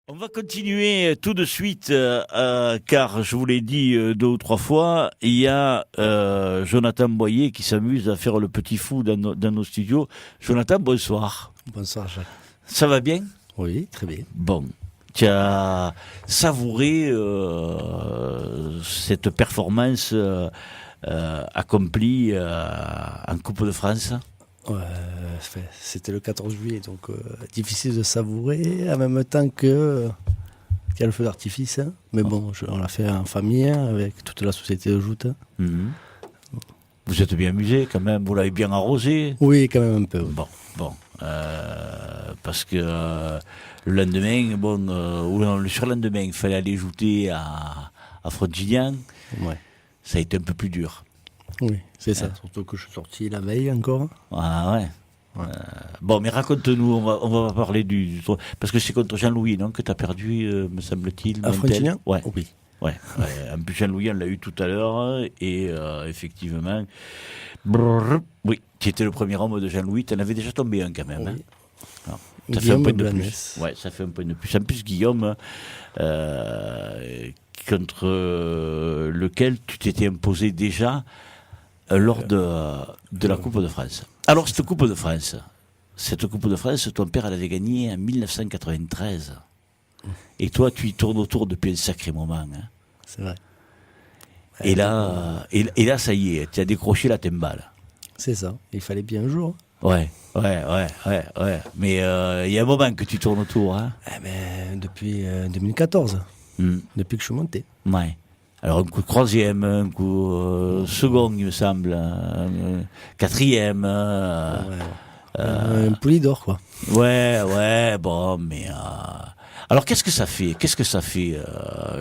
On va continuer tout de suite, car je vous l'ai dit 2 ou 3 fois, il y a Jonathan Boyer qui s'amuse à faire le petit fou dans nos studios. Jonathan, bonsoir. Bonsoir Jacques. Ça va bien ? Oui, très bien. Bon, tu as savouré cette performance accomplie en Coupe de France ? C'était le 14 juillet, donc difficile de savourer en même temps qu'il y a le feu d'artifice. Hein. Mais bon, on l'a fait en famille, avec toute la société de joute. Mhm. Vous êtes bien amusé quand même, vous l'avez bien arrosé ? Oui, quand même un peu. Oui. Bon. Parce que le lendemain, ou le surlendemain, il fallait aller jouer à Frontignan. Ouais. Ça a été un peu plus dur. Oui, c'est ça. Surtout que je suis sorti la veille encore. Ah ouais. Ouais. Bon, mais raconte-nous, on va parler parce que c'est contre Jean-Louis, non, que tu as perdu, me semble-t-il. À Frontignan ? Ouais. Oui. Ouais. En plus, Jean-Louis, on l'a eu tout à l'heure, et effectivement, oui, tu étais le premier homme de Jean-Louis, tu en avais déjà tombé un quand même. Oui. Hein. Alors, ça fait un Guillaume point de Blanes. plus. Ouais, ça fait un point de plus. En plus, Guillaume, contre lequel tu t'étais imposé déjà lors de la Coupe de France. Alors, cette Coupe de France, ton père l'avait gagnée en 1993. Et toi, tu y tournes autour depuis un sacré moment. Hein. C'est vrai. Et là, ça y est, tu as décroché la timbale. C'est ça. Il fallait bien un jour. Ouais. Mais il y a un moment que tu tournes autour. Hein. Depuis 2014, depuis que je suis monté. Ouais. Alors un coup de troisième, un coup second, il me semble, quatrième. Un poulie d'or, quoi. Ouais, bon, mais... Alors qu'est-ce que ça fait,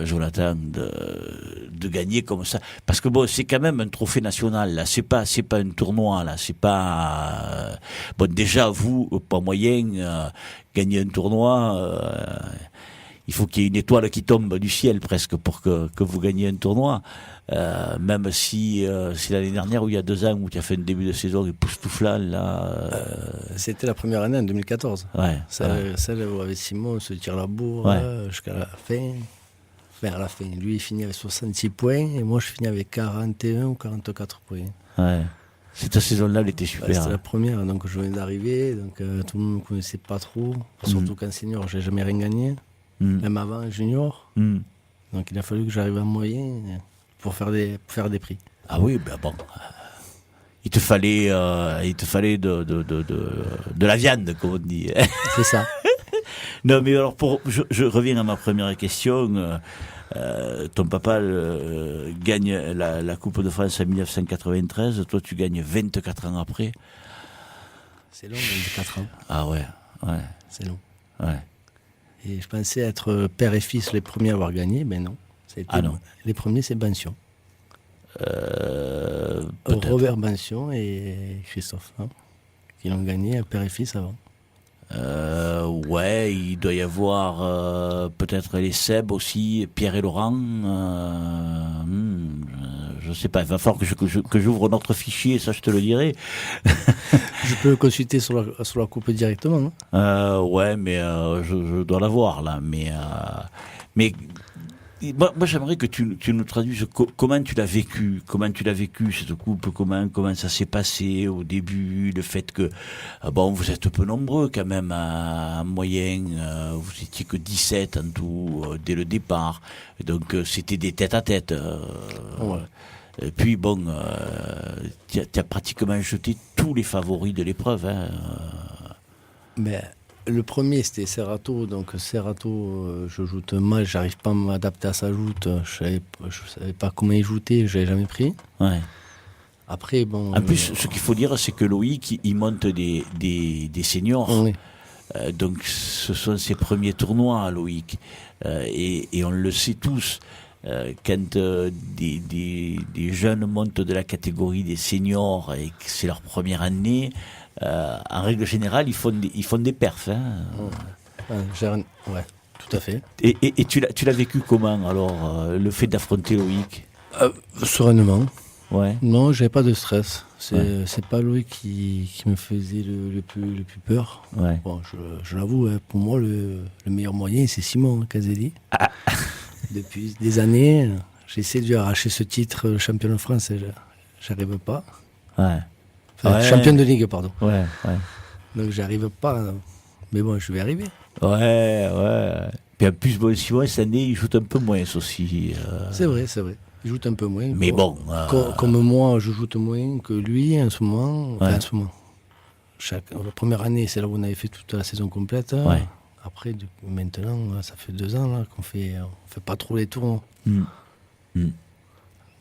Jonathan, de gagner comme ça ? Parce que bon, c'est quand même un trophée national, là. C'est pas un tournoi, là. C'est pas... Bon, déjà, vous, pas moyen, gagner un tournoi... il faut qu'il y ait une étoile qui tombe du ciel presque pour que vous gagniez un tournoi. Même si c'est l'année dernière ou il y a 2 ans où tu as fait un début de saison époustouflant, là... C'était la première année en 2014. Ouais. Celle où avec Simon on se tire la bourre jusqu'à la fin. Vers la fin. Lui il finit avec 66 points et moi je finis avec 41 ou 44 points. Ouais. Cette saison-là, elle était super. C'était la première, donc je venais d'arriver, donc tout le monde ne me connaissait pas trop. Surtout qu'en senior, j'ai jamais rien gagné. Même avant junior. Donc il a fallu que j'arrive en moyen pour faire des prix. Ah oui, ben bon. Il te fallait de la viande, comme on dit. C'est ça. Non, mais alors je reviens à ma première question. Ton papa gagne la Coupe de France en 1993. Toi, tu gagnes 24 ans après. C'est long, 24 ans. Ah ouais. C'est long. Ouais. Et je pensais être père et fils les premiers à avoir gagné, mais non. Non. Les premiers, c'est Bension. Robert Bension et Christophe, qui l'ont gagné, père et fils avant. Ouais, il doit y avoir peut-être les Seb aussi, Pierre et Laurent. Je sais pas, il va falloir que j'ouvre notre fichier, ça je te le dirai. Je peux le consulter sur la coupe directement. Ouais, mais je dois l'avoir là. Mais moi j'aimerais que tu nous traduises comment tu l'as vécu, cette coupe, comment ça s'est passé au début, le fait que vous êtes peu nombreux quand même en moyenne, vous étiez que 17 en tout dès le départ, donc c'était des tête à tête. Ouais. Et puis tu as pratiquement jeté tous les favoris de l'épreuve. Hein. Mais le premier c'était Serrato, donc Serrato, je joute mal, j'arrive pas à m'adapter à sa joute, je savais pas comment il joutait, je l'avais jamais pris. Ouais. Après bon. En plus, ce qu'il faut dire, c'est que Loïc, il monte des seniors. Oui. Donc ce sont ses premiers tournois, Loïc, et on le sait tous. Quand des jeunes montent de la catégorie des seniors et que c'est leur première année, en règle générale, ils font des perfs. Hein. Ouais, tout à fait. Et tu l'as vécu comment alors, le fait d'affronter Loïc ? Sereinement. Ouais. Non, j'avais pas de stress. C'est pas lui qui me faisait le plus peur. Ouais. Bon, je l'avoue, hein, pour moi, le meilleur moyen, c'est Simon Caselli. Ah. Depuis des années, j'essaie de lui arracher ce titre champion de France et j'arrive pas. Ouais. Enfin, champion de Ligue, pardon. Ouais. Donc j'arrive pas. Mais bon, je vais arriver. Ouais. Puis en plus, bon, Simon, cette année, il joue un peu moins aussi. C'est vrai. Il joue un peu moins. Mais bon. Comme moi, je joue moins que lui en ce moment. Enfin, Ouais. en ce moment. La première année, c'est là où on avait fait toute la saison complète. Ouais. Après, maintenant, ça fait 2 ans là, on fait pas trop les tours.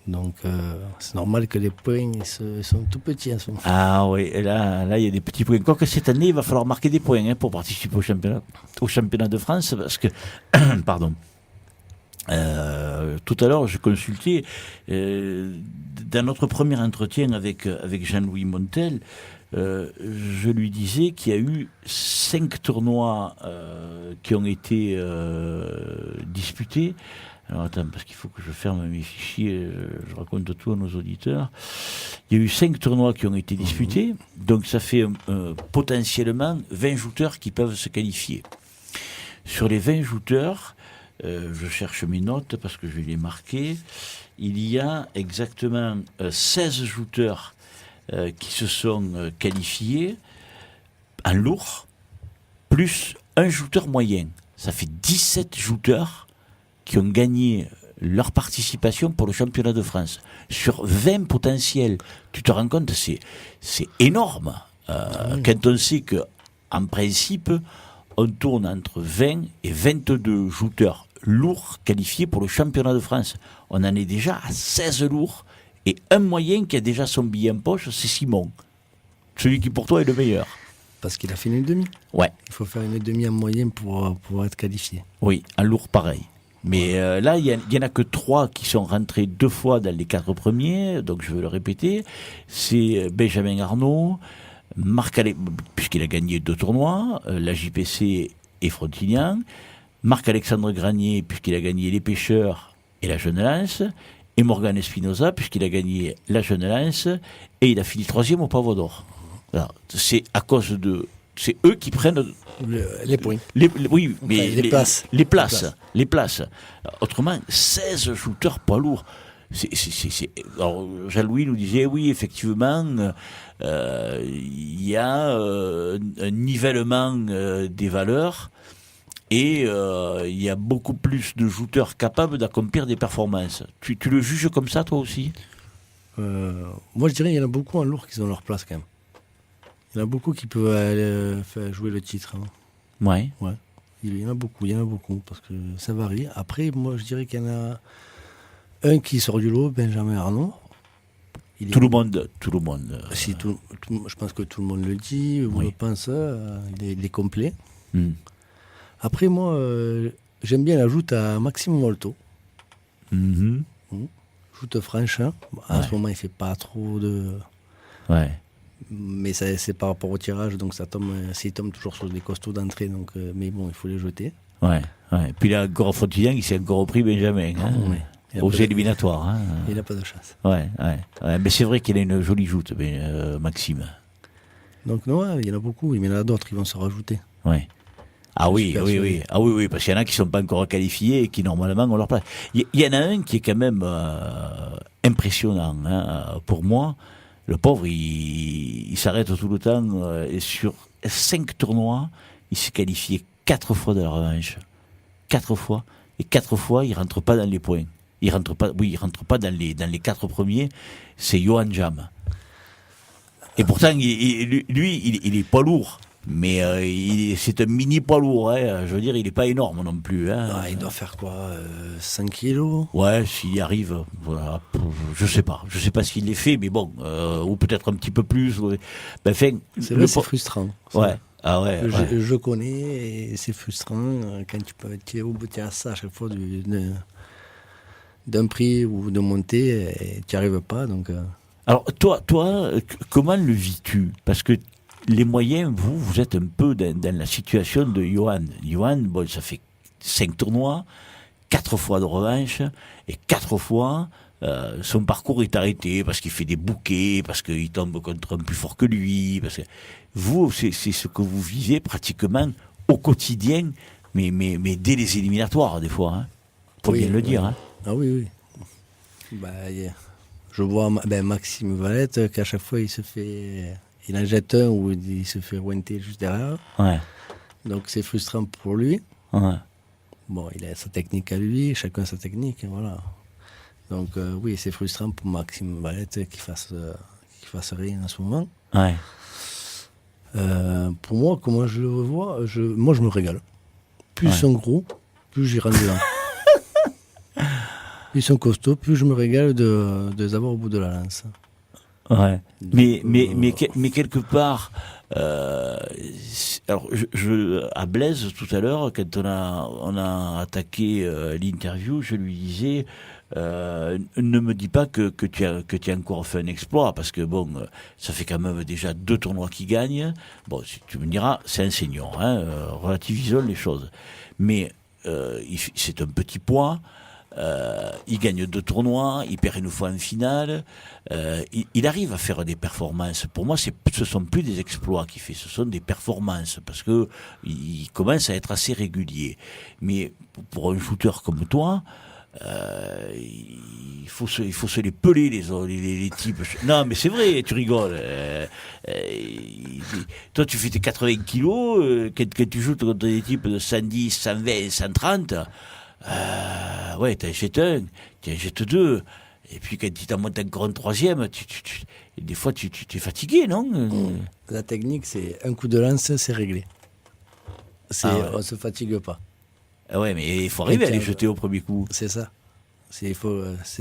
Donc, c'est normal que les points ils sont tout petits en ce moment. Ah oui, et là, il y a des petits points. Quoique cette année, il va falloir marquer des points pour participer au championnat de France, parce que, pardon, tout à l'heure, je consultais, dans notre premier entretien avec Jean-Louis Montel, je lui disais qu'il y a eu 5 tournois qui ont été disputés. Alors attends, parce qu'il faut que je ferme mes fichiers, je raconte tout à nos auditeurs. Il y a eu 5 tournois qui ont été disputés, donc ça fait potentiellement 20 shooters qui peuvent se qualifier. Sur les 20 shooters, je cherche mes notes parce que je vais les marquer, il y a exactement 16 shooters qui se sont qualifiés en lourd, plus un shooter moyen. Ça fait 17 shooters qui ont gagné leur participation pour le championnat de France. Sur 20 potentiels, tu te rends compte, c'est énorme. Quand on sait qu'en principe, on tourne entre 20 et 22 shooters lourds qualifiés pour le championnat de France. On en est déjà à 16 lourds, et un moyen qui a déjà son billet en poche, c'est Simon. Celui qui pour toi est le meilleur. Parce qu'il a fait une demi. Ouais. Il faut faire une demi en moyenne pour pouvoir être qualifié. Oui, en lourd pareil. Mais là, il y en a que 3 qui sont rentrés 2 fois dans les 4 premiers, donc je vais le répéter. C'est Benjamin Arnaud, puisqu'il a gagné 2 tournois, la JPC et Frontignan, Marc-Alexandre Granier, puisqu'il a gagné les Pêcheurs et la Jeune Lance, et Morgan Espinoza, puisqu'il a gagné la Jeune Lance, et il a fini 3e au Pavot d'Or. Alors, c'est à cause de... C'est eux qui prennent... Les points. Oui, mais enfin, les places. Les places. Autrement, 16 shooters poids lourds. Alors, Jean-Louis nous disait, oui, effectivement, il y a un nivellement des valeurs et il y a beaucoup plus de shooters capables d'accomplir des performances. Tu le juges comme ça, toi aussi ? Moi, je dirais qu'il y en a beaucoup en lourd qui ont leur place quand même. Il y en a beaucoup qui peuvent aller jouer le titre. Hein. Ouais. Il y en a beaucoup, parce que ça varie. Après, moi, je dirais qu'il y en a un qui sort du lot, Benjamin Arnaud. Tout le monde. Si, je pense que tout le monde le dit, ou le pense, il est complet. Après, moi, j'aime bien la joute à Maxime Molto. Joute franche. Hein. En ce moment, il ne fait pas trop de... Ouais. Mais c'est par rapport au tirage, donc ça tombe, s'il tombe toujours sur des costauds d'entrée, donc, mais bon, il faut les jeter. Ouais. Puis là, encore Frontignan, il s'est encore repris Benjamin, aux éliminatoires. Hein. Il n'a pas de chance. Ouais. Mais c'est vrai qu'il a une jolie joute, Maxime. Donc non, il y en a beaucoup, mais il y en a d'autres qui vont se rajouter. Ouais. Ah oui, parce qu'il y en a qui ne sont pas encore qualifiés et qui normalement ont leur place. Il y en a un qui est quand même impressionnant, hein, pour moi. Le pauvre, il s'arrête tout le temps et sur 5 tournois, il s'est qualifié 4 fois de la revanche. 4 fois. Et 4 fois, il ne rentre pas dans les points. Il rentre pas dans les 4 premiers. C'est Johan Jam. Et pourtant, lui, il est pas lourd. Mais c'est un mini poids lourd, hein. Je veux dire, il n'est pas énorme non plus. Hein. Ah, il doit faire quoi 5 kilos. Ouais, s'il y arrive, voilà, je sais pas s'il les fait, mais bon, ou peut-être un petit peu plus. C'est vrai, c'est frustrant. Ouais. Ah ouais. Je connais, et c'est frustrant quand tu es au bout de ça à chaque fois d'un prix ou de montée, et tu n'y arrives pas. Donc, Alors, toi, comment le vis-tu ? Parce que les moyens, vous êtes un peu dans la situation de Johan. Johan, bon, ça fait 5 tournois, 4 fois de revanche, et 4 fois, son parcours est arrêté parce qu'il fait des bouquets, parce qu'il tombe contre un plus fort que lui. Parce que vous, c'est ce que vous vivez pratiquement au quotidien, mais dès les éliminatoires, des fois. Hein. Faut bien le dire. Hein. Ah oui. Je vois Maxime Valette qu'à chaque fois il en jette un ou il se fait pointer juste derrière. Ouais. Donc c'est frustrant pour lui. Ouais. Bon, il a sa technique à lui, chacun sa technique, voilà. Donc oui, c'est frustrant pour Maxime Valette qu'il fasse rien en ce moment. Ouais. Pour moi, comment je le vois, moi je me régale. Plus ils sont gros, plus j'y rentre dedans. Plus ils sont costauds, plus je me régale de les avoir au bout de la lance. Ouais. Mais quelque part, alors à Blaise tout à l'heure, quand on a attaqué l'interview, je lui disais ne me dis pas que tu as encore fait un exploit, parce que bon, ça fait quand même déjà 2 tournois qu'il gagne. Bon, si tu me diras, c'est un senior, hein, relativisons les choses. Mais c'est un petit poids. Il gagne 2 tournois, il perd une fois en finale, il arrive à faire des performances. Pour moi, ce sont plus des exploits qu'il fait, ce sont des performances, parce que il commence à être assez régulier. Mais pour un shooter comme toi, il faut se les peler les types. Non, mais c'est vrai, tu rigoles. Toi, tu fais tes 80 kilos, quand tu joues contre des types de 110, 120, 130. Ouais, t'en jettes un, t'en jettes 2, et puis quand tu t'en montes encore un 3e, des fois tu es fatigué, non? La technique, c'est un coup de lance, c'est réglé. On se fatigue pas. Ah ouais, mais il faut arriver à les jeter au premier coup. C'est ça. C'est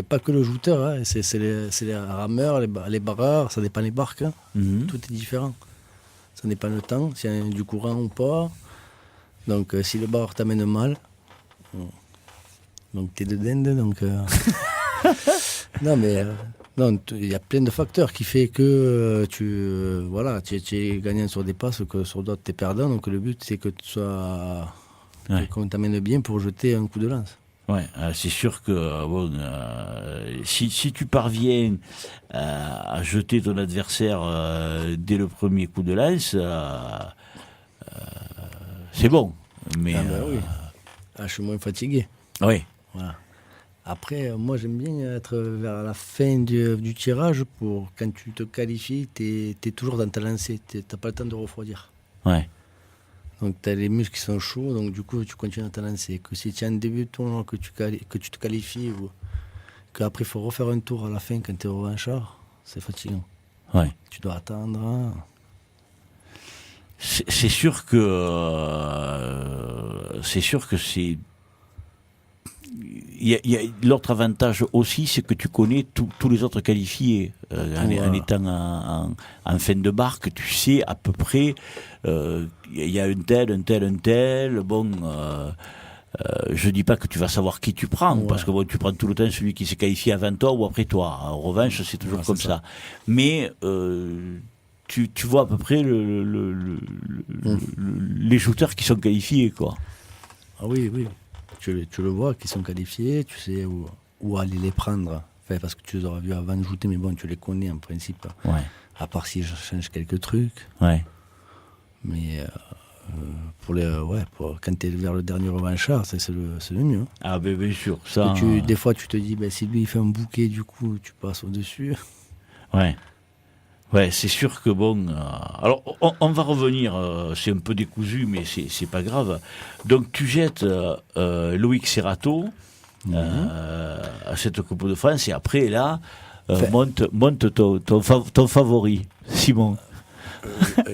pas que le shooter, hein. C'est les rameurs, les barreurs, ça dépend des barques. Hein. Mm-hmm. Tout est différent. Ça dépend le temps, s'il y a du courant ou pas. Donc si le barreur t'amène mal, donc t'es de dinde, donc... Non, mais il y a plein de facteurs qui fait que tu es gagnant sur des passes, que sur d'autres t'es perdant. Donc le but, c'est que tu sois... qu'on t'amène bien pour jeter un coup de lance. Ouais, c'est sûr que bon, si tu parviens à jeter ton adversaire dès le premier coup de lance, c'est bon. Mais oui. Je suis moins fatigué. Oui. Voilà. Après, moi j'aime bien être vers la fin du tirage pour quand tu te qualifies, tu es toujours dans ta lancée, tu n'as pas le temps de refroidir. Ouais. Donc tu as les muscles qui sont chauds, donc du coup tu continues dans ta lancée. Que si tu as un début de tournoi, que tu te qualifies, ou qu'après il faut refaire un tour à la fin quand tu es revanchard, c'est fatigant. Ouais. Tu dois attendre. C'est sûr que c'est. L'autre avantage aussi, c'est que tu connais tous les autres qualifiés. En étant en fin de barque, tu sais à peu près, il y a un tel. Bon, je dis pas que tu vas savoir qui tu prends, parce que bon, tu prends tout le temps celui qui s'est qualifié avant toi ou après toi. En revanche, c'est toujours comme ça. Mais tu vois à peu près les shooters qui sont qualifiés, quoi. Ah oui. Tu le vois, qu'ils sont qualifiés, tu sais où aller les prendre. Enfin, parce que tu les auras vus avant de shooter, mais bon, tu les connais en principe. Ouais. À part si je change quelques trucs. Ouais. Mais quand tu es vers le dernier revanchard, c'est le mieux. Ah, ben bien sûr. Ça, des fois, tu te dis, si lui il fait un bouquet, du coup, tu passes au-dessus. Ouais. Ouais, c'est sûr que bon. Alors, on va revenir. C'est un peu décousu, mais c'est pas grave. Donc, tu jettes Loïc Serrato à cette Coupe de France, et après là, monte ton favori, Simon.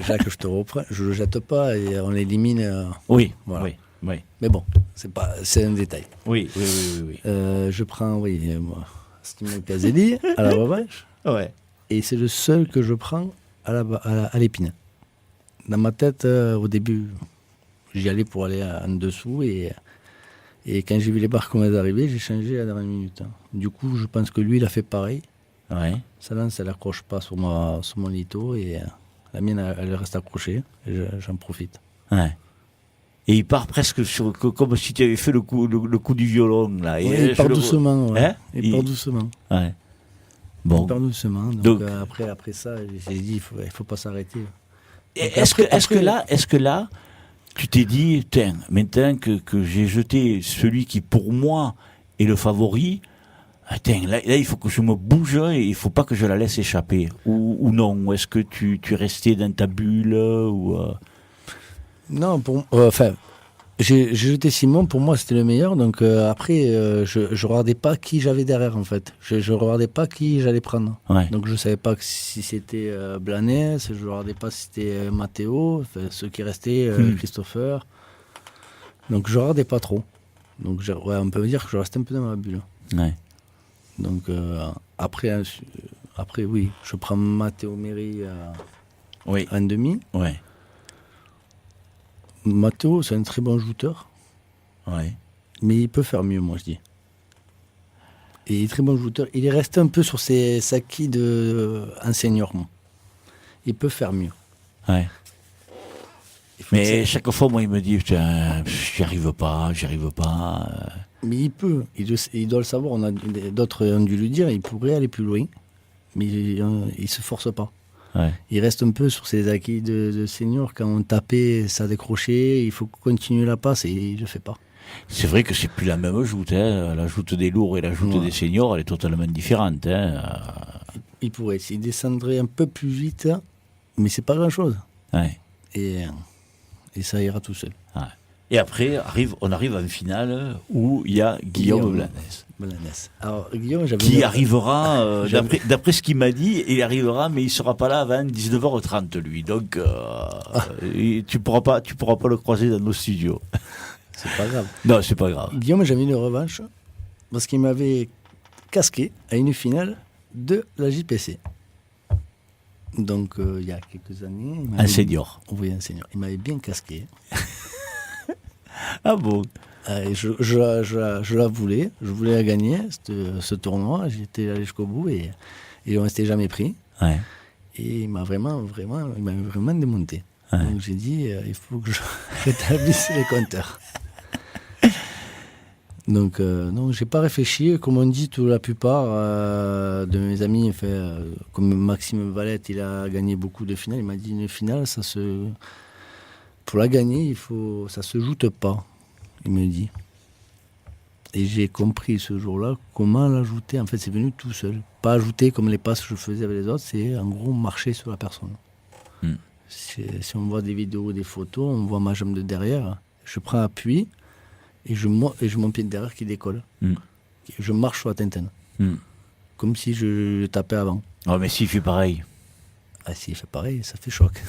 Jacques, je te reprends. Je le jette pas et on l'élimine. Oui. Voilà. Oui. Mais bon, c'est un détail. Oui. Je prends, Simon Caselli à la revanche. Ouais. Et c'est le seul que je prends à l'épine. Dans ma tête, au début, j'y allais pour aller en dessous. Et quand j'ai vu les barres commencer à arriver, j'ai changé à la dernière minute. Du coup, je pense que lui, il a fait pareil. Ouais. Sa lance, elle n'accroche pas sur mon lito. Et la mienne, elle reste accrochée. Et j'en profite. Ouais. Et il part presque comme si tu avais fait le coup du violon. Là. Et il part doucement. Ouais. Hein, il part doucement. Ouais. Bon. Il part doucement. Donc après ça, j'ai dit, il faut pas s'arrêter. Est-ce que là, tu t'es dit, tiens, maintenant que j'ai jeté celui qui pour moi est le favori, là, il faut que je me bouge et il faut pas que je la laisse échapper. Ou non? Ou est-ce que tu es resté dans ta bulle Non, j'ai jeté Simon, pour moi c'était le meilleur, donc après je regardais pas qui j'avais derrière en fait. Je regardais pas qui j'allais prendre. Ouais. Donc je savais pas si c'était Blanes, je regardais pas si c'était Matteo, ceux qui restaient, Christopher. Donc je regardais pas trop. Donc on peut dire que je restais un peu dans ma bulle. Ouais. Donc après oui, je prends Matteo Meri en demi. Ouais. Matteo, c'est un très bon shooter. Ouais. Mais il peut faire mieux, moi, je dis. Et il est très bon shooter. Il est resté un peu sur ses acquis en senior, moi. Il peut faire mieux. Ouais. Mais chaque fois, moi, il me dit, j'y arrive pas. Mais il peut. Il doit le savoir. D'autres ont dû lui dire, il pourrait aller plus loin. Mais il se force pas. Ouais. Il reste un peu sur ses acquis de senior. Quand on tapait, ça décrochait. Il faut continuer la passe et il ne le fait pas. C'est vrai que c'est plus la même joute. Hein. La joute des lourds et la joute des seniors, elle est totalement différente. Hein. Il pourrait. S'il descendrait un peu plus vite, mais c'est pas grand-chose. Ouais. Et ça ira tout seul. Ouais. Et après, on arrive en finale où il y a Guillaume Blanes. Alors, Guillaume, qui arrivera, d'après ce qu'il m'a dit, il arrivera, mais il sera pas là avant 19h30, lui. Donc, tu pourras pas le croiser dans nos studios. C'est pas grave. Non, c'est pas grave. Guillaume, j'avais une revanche parce qu'il m'avait casqué à une finale de la JPC. Donc, il y a quelques années. Un senior. Oui, un senior. Il m'avait bien casqué. Ah bon? Je la voulais. Je voulais la gagner, ce tournoi. J'étais allé jusqu'au bout et on ne s'était jamais pris. Ouais. Et il m'a vraiment démonté. Ouais. Donc, j'ai dit, il faut que je rétablisse les compteurs. Donc, non, j'ai pas réfléchi. Comme on dit, la plupart de mes amis, comme Maxime Valette, il a gagné beaucoup de finales. Il m'a dit, une finale, pour la gagner, ça se joute pas, il me dit. Et j'ai compris ce jour-là comment l'ajouter. En fait, c'est venu tout seul. Pas ajouter comme les passes que je faisais avec les autres, c'est en gros marcher sur la personne. Si on voit des vidéos, des photos, on voit ma jambe de derrière, je prends appui et je mon pied de derrière qui décolle. Je marche sur la tintane. Comme si je tapais avant. Oh, mais s'il fait pareil. Ah, s'il fait pareil, ça fait choc.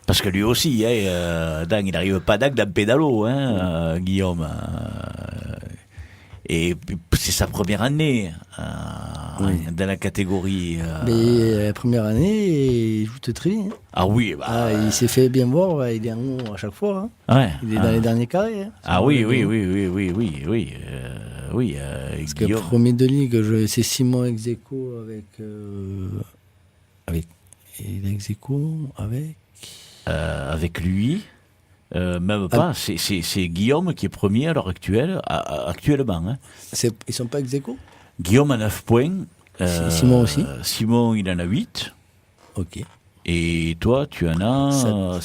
Parce que lui aussi, Dan, il n'arrive pas dans pédalo, Guillaume. Et c'est sa première année dans la catégorie. Mais la première année, il joue très bien. Ah oui, il s'est fait bien voir, il est en haut à chaque fois. Ouais. Il est dans les derniers carrés. Oui. Parce que premier de ligue, c'est Simon Execo il est Execo avec lui. Même pas, c'est Guillaume qui est premier à l'heure actuelle, actuellement. Hein. Ils sont pas ex-aequo? Guillaume a 9 points. Simon aussi? Simon, il en a 8. Ok. Et toi, tu en as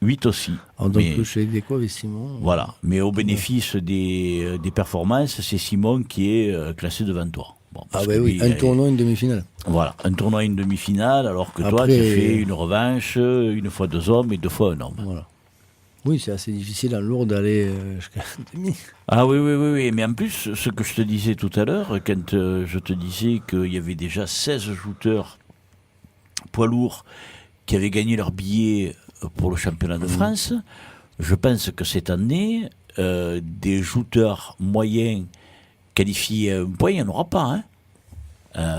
8 aussi. Alors donc je suis ex-aequo avec Simon. Voilà, mais au bénéfice des performances, c'est Simon qui est classé devant toi. Bon, oui, un tournoi, une demi-finale. Voilà, un tournoi, une demi-finale, alors que toi, tu fais une revanche, une fois 2 hommes et 2 fois un homme. Voilà. Oui, c'est assez difficile en lourd d'aller jusqu'à la demi. Ah oui, mais en plus, ce que je te disais tout à l'heure, quand je te disais qu'il y avait déjà 16 shooters poids lourds qui avaient gagné leur billet pour le championnat de France, je pense que cette année, des shooters moyens qualifié à un point, il n'y en aura pas.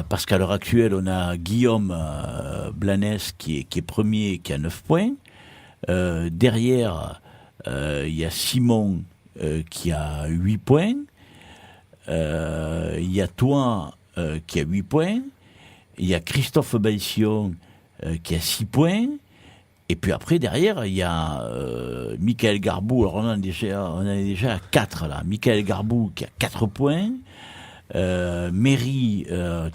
Parce qu'à l'heure actuelle, on a Guillaume Blanes qui est premier, qui a 9 points. Derrière, il y a Simon qui a 8 points. Il y a toi qui a 8 points. Il y a Christophe Balsion qui a 6 points. Et puis après, derrière, il y a Michael Garbou. Alors, on en est déjà à 4, là. Michael Garbou qui a 4 points. Méry,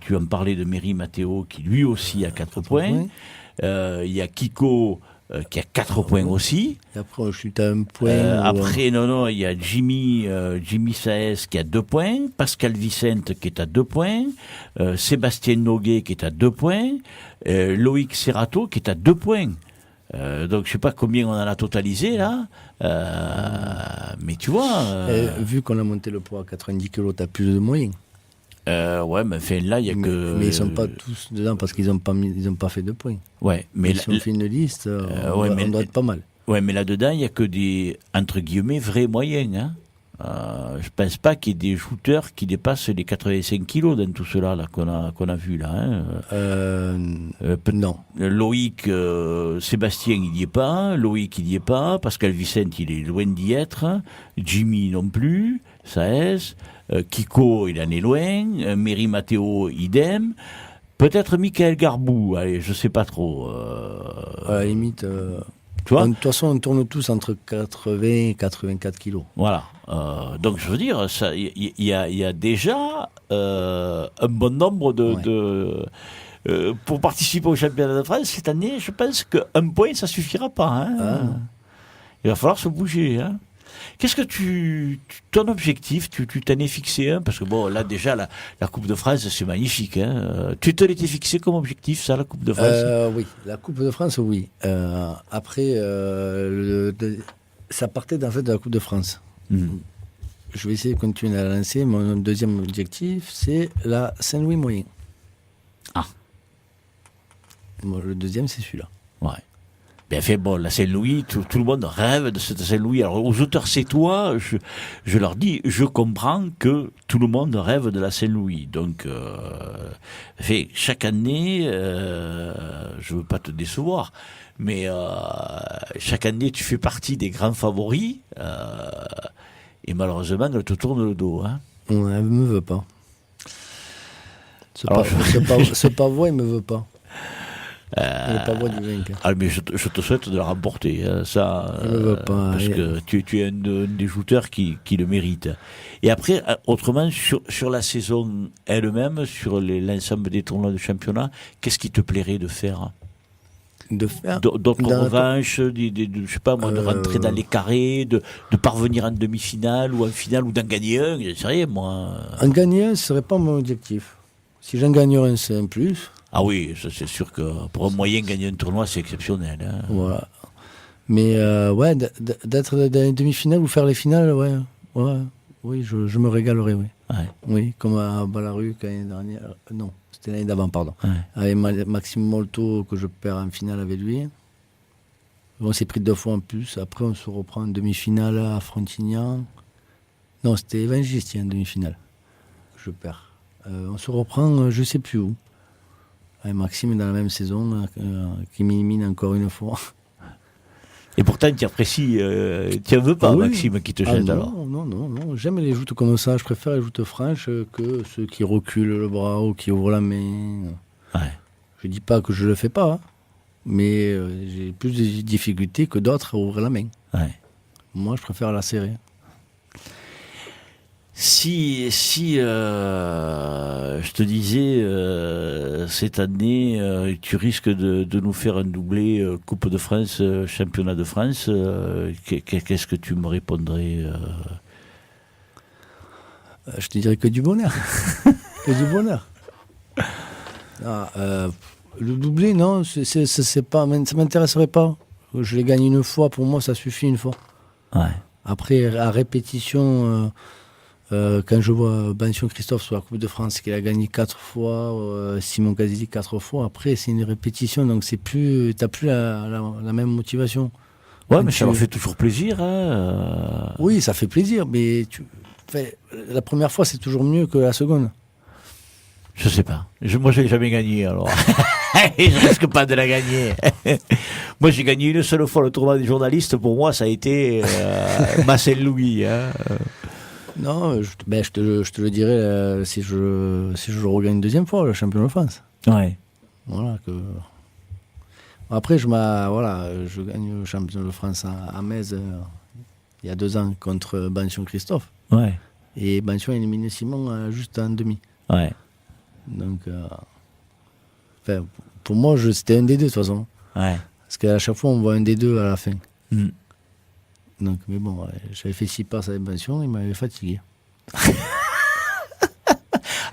tu vas me parler de Méry Matteo, qui lui aussi a 4 points. Il y a Kiko, qui a 4 points aussi. Et après, on chute à 1 point. Après, il y a Jimmy Saez qui a 2 points. Pascal Vicente qui est à 2 points. Sébastien Noguet qui est à 2 points. Loïc Serrato qui est à 2 points. Donc je sais pas combien on en a totalisé là, mais tu vois. Vu qu'on a monté le poids à 90 kg, t'as plus de moyens. Ouais, mais enfin, là il y a que. Mais ils sont pas tous dedans parce qu'ils ont pas fait de points. Ouais, mais si on fait une liste, on doit être pas mal. Ouais, mais là-dedans il y a que des entre guillemets vrais moyens. Hein. Je pense pas qu'il y ait des shooters qui dépassent les 85 kilos dans tout cela là qu'on a vu là. Hein. Non. Loïc, Sébastien il y est pas, Loïc il y est pas, Pascal Vicente il est loin d'y être, Jimmy non plus, Saez, Kiko il en est loin, Méry Matteo idem, peut-être Michael Garbou, allez je sais pas trop. À la limite. Tu vois, de toute façon, on tourne tous entre 80 et 84 kilos. Voilà. Donc, je veux dire, il y a déjà un bon nombre pour participer au championnat de France cette année. Je pense qu'un point, ça suffira pas. Hein. Il va falloir se bouger. Hein. Qu'est-ce que ton objectif, tu t'en es fixé un? Parce que bon, là déjà, la Coupe de France, c'est magnifique. Hein. Tu te l'étais fixé comme objectif, ça, la Coupe de France? Oui, la Coupe de France, oui. Après, ça partait en fait de la Coupe de France. Je vais essayer de continuer à la lancer. Mon deuxième objectif, c'est la Saint-Louis moyen. Ah. Bon, le deuxième, c'est celui-là. Ouais. Bien fait, bon, la Saint-Louis, tout le monde rêve de cette Saint-Louis. Alors, aux auteurs sétois, je leur dis, je comprends que tout le monde rêve de la Saint-Louis. Donc, chaque année, je veux pas te décevoir, mais chaque année, tu fais partie des grands favoris, et malheureusement, elle te tourne le dos. Hein. Ouais, elle me veut pas. Ce pavois, il me veut pas. Mais je te souhaite de la remporter, hein, ça, parce que tu es un des shooters qui le mérite. Et après, autrement, sur la saison elle-même, sur l'ensemble des tournois de championnat, qu'est-ce qui te plairait de faire? D'autres revanches, je sais pas moi, de rentrer dans les carrés, de parvenir en demi-finale ou en finale, ou d'en gagner un, je sais rien, moi. En gagner un, ce serait pas mon objectif. Si j'en gagne un, c'est un plus. Ah oui, c'est sûr que pour un moyen gagner un tournoi, c'est exceptionnel. Hein. Voilà. Mais ouais, d'être dans les demi-finales ou faire les finales, oui, je me régalerais, oui. Ouais. Oui, comme à Ballaruc l'année dernière. Non, c'était l'année d'avant, pardon. Ouais. Avec Maxime Molto, que je perds en finale avec lui. On s'est pris 2 fois en plus. Après, on se reprend en demi-finale à Frontignan. Non, c'était Évangiste en demi-finale. Je perds. On se reprend, je sais plus où. Avec Maxime dans la même saison, qui m'élimine encore une fois. Et pourtant, tu apprécies, tu n'en veux pas, oui. Maxime, qui te jette alors? Non. J'aime les joutes comme ça. Je préfère les joutes franches que ceux qui reculent le bras ou qui ouvrent la main. Ouais. Je dis pas que je le fais pas, mais j'ai plus de difficultés que d'autres à ouvrir la main. Ouais. Moi, je préfère la serrer. Si je te disais cette année tu risques de nous faire un doublé Coupe de France, Championnat de France, qu'est-ce que tu me répondrais? Je te dirais que du bonheur. Que du bonheur. Le doublé, non, c'est pas, ça m'intéresserait pas. Je l'ai gagné une fois, pour moi ça suffit une fois. Ouais. Après, à répétition... quand je vois Bention Christophe sur la Coupe de France, qu'il a gagné 4 fois, Simon Kazili 4 fois, après c'est une répétition, donc t'as plus la même motivation. Ouais, mais ça leur fait toujours plaisir. Hein. Oui, ça fait plaisir, mais la première fois c'est toujours mieux que la seconde. Je sais pas. Moi, je n'ai jamais gagné, alors. Et je risque pas de la gagner. Moi, j'ai gagné une seule fois le tournoi des journalistes. Pour moi, ça a été ma Saint-Louis. Hein. Non, je te le dirai si je le regagne une deuxième fois, le champion de France. Ouais. Voilà, Après, je gagne le champion de France à Metz il y a 2 ans contre Bantion Christophe. Ouais. Et Bantion a éliminé Simon juste en demi. Ouais. Donc, pour moi, c'était un des deux de toute façon. Ouais. Parce qu'à chaque fois, on voit un des deux à la fin. Mm. Donc, mais bon, j'avais fait 6 passes avec Bantion, il m'avait fatigué.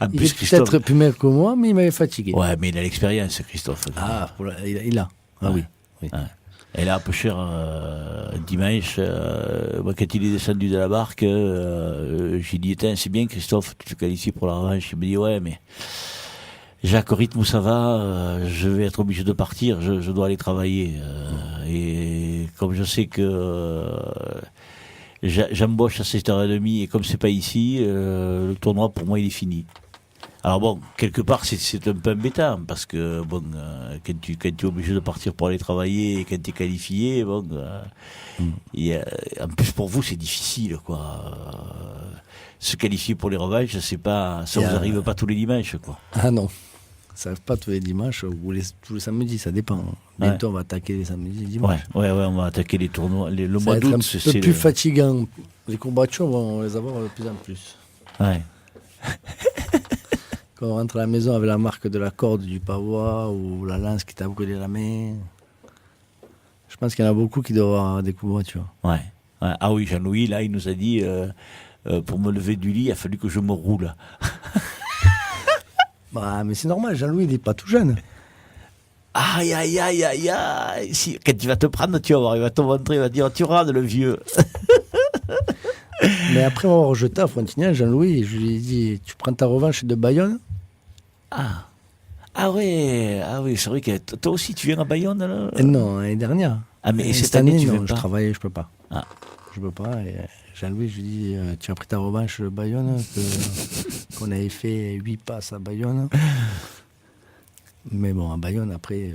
En Il plus, est Christophe. peut-être plus maigre que moi, mais il m'avait fatigué. Ouais, mais il a l'expérience, Christophe. Il a. Ah Ouais. oui. Ouais. Et là, un peu cher, dimanche, moi, quand il est descendu de la barque, j'ai dit, c'est bien, Christophe, tu te qualifies pour la revanche. Il me dit, ouais, mais Jacques, au rythme où ça va, je vais être obligé de partir, je dois aller travailler. Et comme je sais que j'embauche à 7h30, et comme c'est pas ici, le tournoi, pour moi, il est fini. Alors bon, quelque part, c'est un peu embêtant, parce que bon, quand tu es obligé de partir pour aller travailler, et quand tu es qualifié, bon, en plus pour vous, c'est difficile, quoi. Se qualifier pour les revanches, c'est pas, ça vous arrive pas tous les dimanches, quoi. Ah non, ça arrive pas tous les dimanches ou tous les samedis, ça dépend. Bientôt, on va attaquer les samedis et dimanches. Ouais, on va attaquer les tournois. Le Ça mois va être d'août, un peu plus fatigant. Les courbatures, on va les avoir de plus en plus. Ouais. Quand on rentre à la maison avec la marque de la corde du pavois ou la lance qui t'a brûlé la main, je pense qu'il y en a beaucoup qui doivent avoir des courbatures. Ouais. Ah oui, Jean-Louis, là, il nous a dit, pour me lever du lit, il a fallu que je me roule. Mais c'est normal, Jean-Louis, il n'est pas tout jeune. Aïe. Si, quand il va te prendre, tu vas voir, il va te montrer, il va dire, tu regardes le vieux. Mais après avoir rejeté à Frontignan, Jean-Louis, je lui ai dit, tu prends ta revanche de Bayonne? Ah oui, c'est vrai que toi aussi, tu viens à Bayonne, là? Non, l'année dernière. Ah, mais Et cette année, tu viens non, pas? je travaillais, je peux pas. Ah. Je peux pas. Et Jean-Louis, je lui dis, tu as pris ta revanche de Bayonne, qu'on avait fait 8 passes à Bayonne. Mais bon, à Bayonne, après,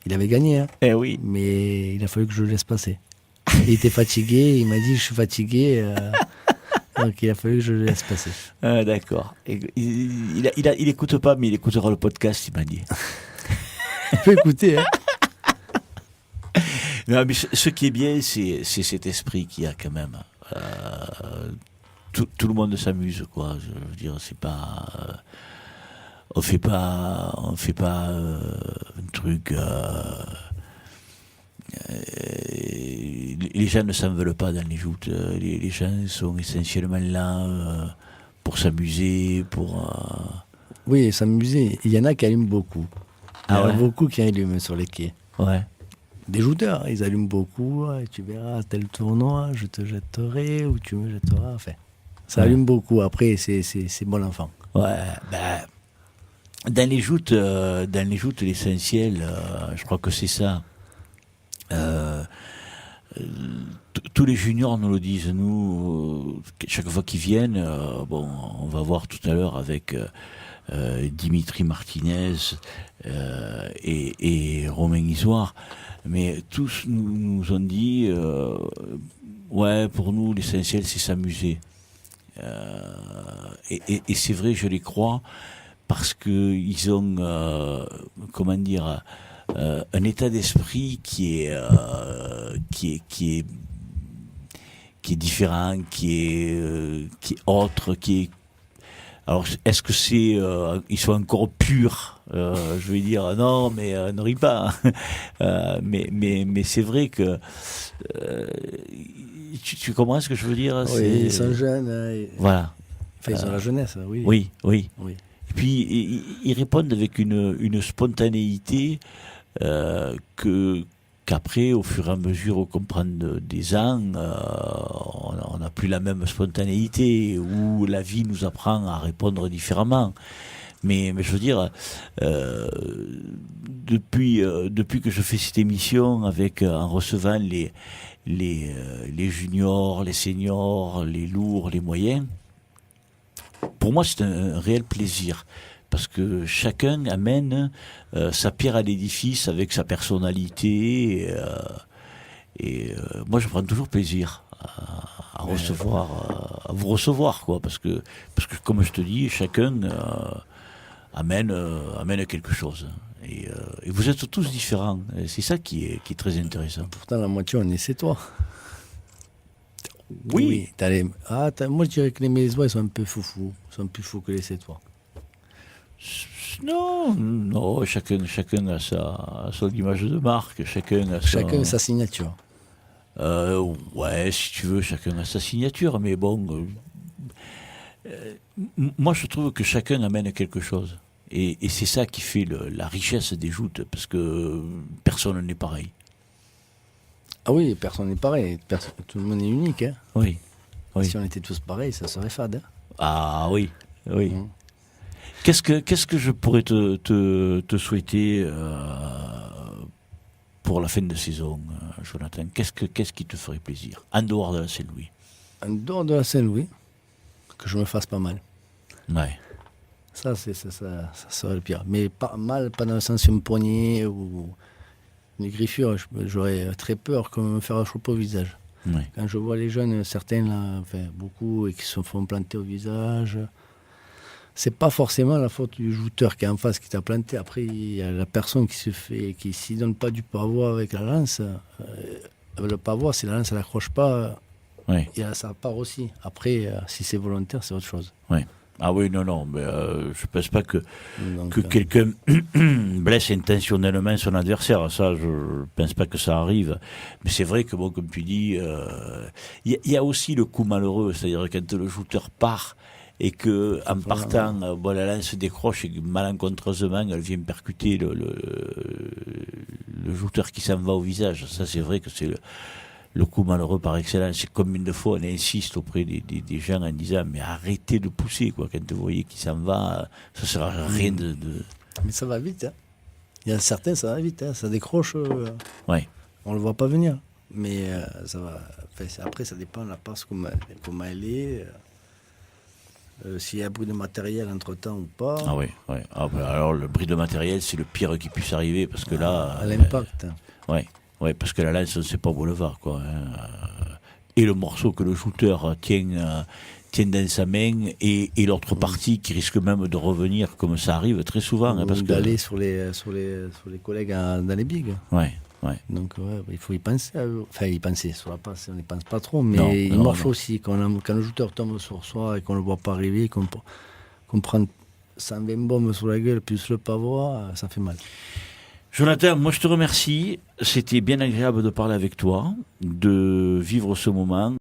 il avait gagné. Hein. Eh oui. Mais il a fallu que je le laisse passer. Il était fatigué, il m'a dit, je suis fatigué. Donc il a fallu que je le laisse passer. Ah, d'accord. Il écoute pas, mais il écoutera le podcast, il m'a dit. Il peut écouter, hein. Non, mais ce qui est bien, c'est cet esprit qu'il y a quand même. Tout le monde s'amuse, quoi. Je veux dire, c'est pas... on fait pas un truc... les gens ne s'en veulent pas dans les joutes. Les gens sont essentiellement là pour s'amuser, pour... Oui, s'amuser. Il y en a qui allument beaucoup. Il y en a ouais. beaucoup qui allument sur les quais. Ouais. Des jouteurs, ils allument beaucoup. Et tu verras tel tournoi, je te jetterai ou tu me jetteras. Enfin, ça allume beaucoup. Après, c'est bon enfant. Ouais, dans les joutes, l'essentiel, je crois que c'est ça. Tous les juniors nous le disent. Nous, chaque fois qu'ils viennent, on va voir tout à l'heure avec Dimitri Martinez et Romain Isoire, mais tous nous ont dit, ouais, pour nous l'essentiel c'est s'amuser. Et c'est vrai, je les crois, parce que ils ont, un état d'esprit qui est différent, qui est autre, qui est... Alors, est-ce que c'est, ils sont encore purs? Je vais dire non, mais ne ris pas. Mais c'est vrai que tu comprends ce que je veux dire? Oui, ils sont jeunes. Voilà. Enfin, ils ont la jeunesse, oui. Oui. Et puis ils répondent avec une spontanéité qu'après, au fur et à mesure qu'on prend des ans, on n'a plus la même spontanéité, où la vie nous apprend à répondre différemment. Mais je veux dire, depuis que je fais cette émission, en recevant les juniors, les seniors, les lourds, les moyens, pour moi c'est un réel plaisir. Parce que chacun amène sa pierre à l'édifice avec sa personnalité. Et moi, je prends toujours plaisir à vous recevoir, quoi. Parce que comme je te dis, chacun amène quelque chose. Et Et vous êtes tous différents. Et c'est ça qui est très intéressant. Pourtant, la moitié, on est sétois. Oui. Moi, je dirais que les Mélisois, ils sont un peu foufous. Ils sont plus fous que les sétois. Non, chacun a son image de marque, chacun a sa signature. Ouais, si tu veux, chacun a sa signature, mais bon, moi je trouve que chacun amène quelque chose. Et c'est ça qui fait la richesse des joutes, parce que personne n'est pareil. Ah oui, personne n'est pareil, tout le monde est unique. Hein. Oui. Si on était tous pareils, ça serait fade. Hein. Ah oui. Qu'est-ce que je pourrais te souhaiter pour la fin de saison, Jonathan? Qu'est-ce qui te ferait plaisir, en dehors de la Saint-Louis? En dehors de la Saint-Louis, que je me fasse pas mal. Ouais. Ça serait le pire. Mais pas mal, pas dans le sens une poignée ou une griffure. J'aurais très peur qu'on me fasse choper au visage. Ouais. Quand je vois les jeunes, certains, là, beaucoup, et qui se font planter au visage, c'est pas forcément la faute du jouteur qui est en face qui t'a planté. Après, il y a la personne qui s'y donne pas du pavois avec la lance. Le pavois, si la lance n'accroche pas, ça part aussi. Après, si c'est volontaire, c'est autre chose. Ouais. Ah oui, non, mais je pense pas que quelqu'un blesse intentionnellement son adversaire. Ça, je pense pas que ça arrive. Mais c'est vrai que, bon, comme tu dis, il y a aussi le coup malheureux, c'est-à-dire quand le joueur part et que, en partant, la lance décroche et malencontreusement, elle vient percuter le joueur qui s'en va au visage. Ça, c'est vrai que c'est le coup malheureux par excellence. C'est combien de fois on insiste auprès des gens en disant mais arrêtez de pousser, quoi. Quand vous voyez qu'il s'en va, ça sert à rien de... Mais ça va vite, hein. Il y a certains, ça va vite, hein. Ça décroche, on le voit pas venir. Mais ça va. Après, ça dépend de la passe, comment elle est, s'il y a un bruit de matériel entre-temps ou pas. Ah oui. Alors le bruit de matériel, c'est le pire qui puisse arriver, parce que là... À l'impact. Oui, parce que la lance, on ne sait pas où elle va, quoi. Et le morceau que le shooter tient dans sa main, et l'autre partie qui risque même de revenir, comme ça arrive très souvent. Parce d'aller sur les collègues dans les bigs. Ouais. Donc il faut y penser. Y penser. Sur la passe, on n'y pense pas trop, mais il marche aussi. Quand le shooter tombe sur soi et qu'on ne le voit pas arriver, qu'on prend 120 bombes sur la gueule, plus le pavois, ça fait mal. Jonathan, moi je te remercie. C'était bien agréable de parler avec toi, de vivre ce moment.